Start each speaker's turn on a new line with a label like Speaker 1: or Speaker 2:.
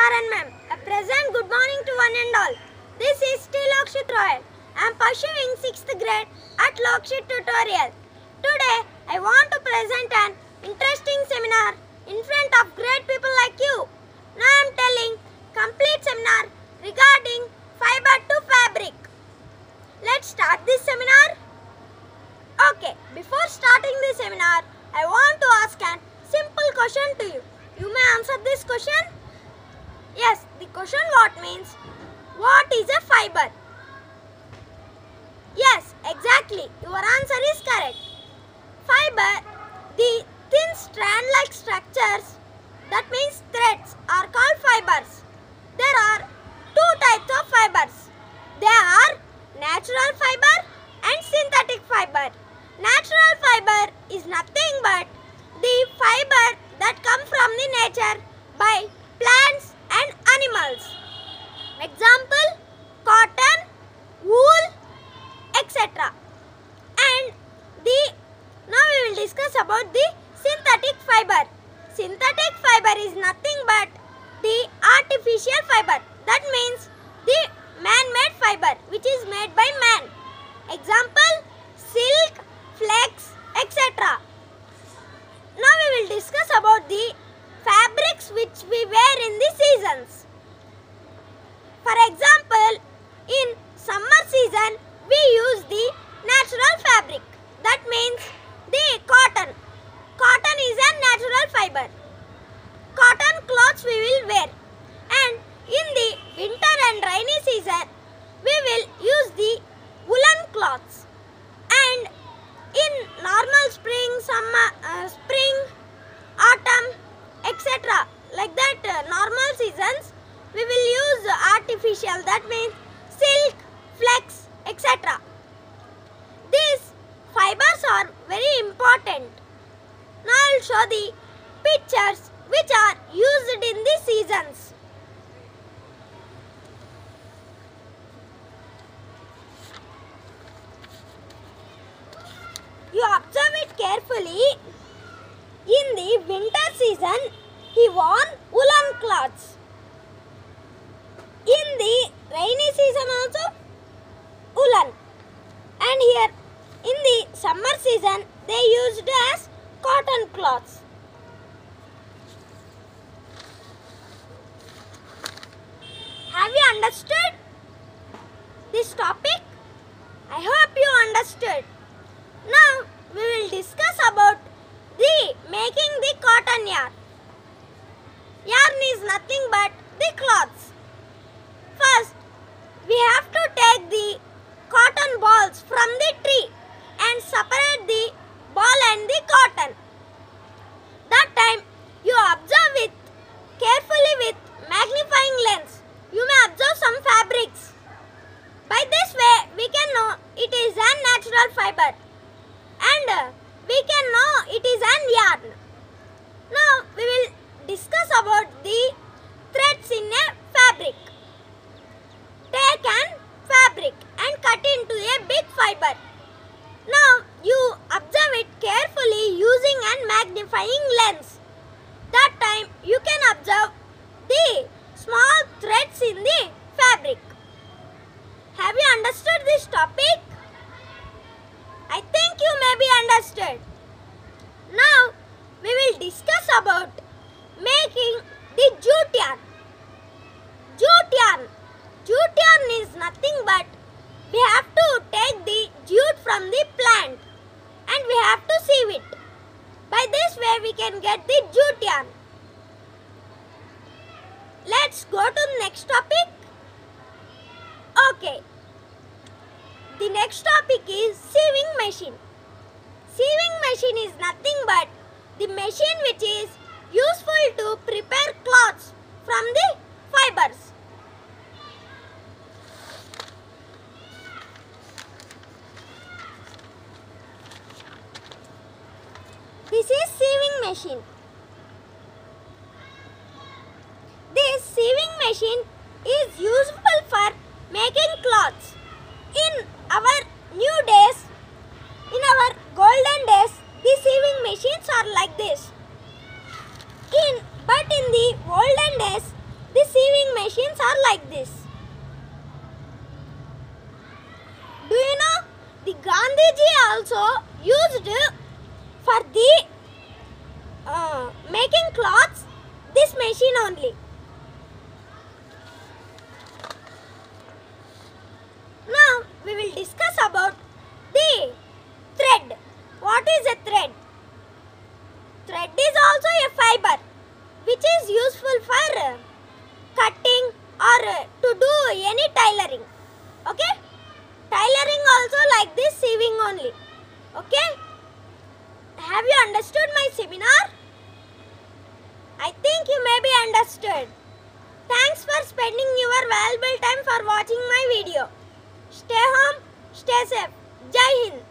Speaker 1: and ma'am. A present good morning to one and all. This is T. Lokshit Royal. I am pursuing 6th grade at Lokshit Tutorial. Today, I want to present an interesting seminar in front of great people like you. Now I am telling complete seminar regarding fiber to fabric. Let's start this seminar. Okay, before starting the seminar, I want to ask an simple question to you. You may answer this question. Yes, the question what means, what is a fiber? Yes, exactly. Your answer is correct. Fiber, the thin strand-like structures, that means threads, are called fibers. There are two types of fibers. They are natural fiber and synthetic fiber. Natural fiber is nothing but the fiber that come from the nature by plants and animals. Example, cotton, wool, etc. And now we will discuss about the synthetic fiber. Synthetic fiber is nothing but the artificial fiber. That means the man-made fiber which is made by man. Example, silk, flax, etc. Now we will discuss about the fabrics which we wear in the seasons. For example, in summer season we use the natural fabric. That means the cotton. Cotton is a natural fiber. Cotton clothes we will wear. And in the winter and rainy season we will use the woolen cloths. And in normal spring, summer, spring, autumn, etc. like that normal seasons we will use artificial, that means silk, flax, etc. These fibers are very important. Now I will show the pictures which are used in the seasons. You observe it carefully. In the winter season, he wore woolen cloths. In the rainy season also, woolen. And here, in the summer season, they used as cotton cloths. Have you understood this topic? I hope you understood. Now we will discuss about the making the cotton yarn. Yarn is nothing but the cloths. First, we have to take the cotton balls from the tree and separate the ball and the cotton. That time you observe it carefully with magnifying lens. You may observe some fabrics. By this way we can know it is a natural fiber. And we can know it is an yarn. Now we will discuss about the threads in a fabric. Take an fabric and cut into a big fiber. Now you observe it carefully using an magnifying lens. That time you can observe the small threads in the fabric. Have you understood this topic? I think you may be understood. Now we will discuss about making the jute yarn. Jute yarn. Jute yarn is nothing but we have to take the jute from the plant and we have to sieve it. By this way we can get the jute yarn. Let's go to the next topic. Okay. The next topic is sieving machine. Sieving machine is nothing but the machine which is useful to prepare cloths from the fibers. This is sieving machine. This sieving machine is useful for making cloths. In our new days, in our golden days, the sieving machines are like this. But in the olden days, the sieving like this. Do you know the Gandhiji also used for the making cloths this machine only. Now we will discuss about the thread. What is a thread? Thread is also a fiber which is useful for cutting or to do any tailoring. Okay? Tailoring also like this, sewing only. Okay? Have you understood my seminar? I think you may be understood. Thanks for spending your valuable time for watching my video. Stay home, stay safe. Jai Hind.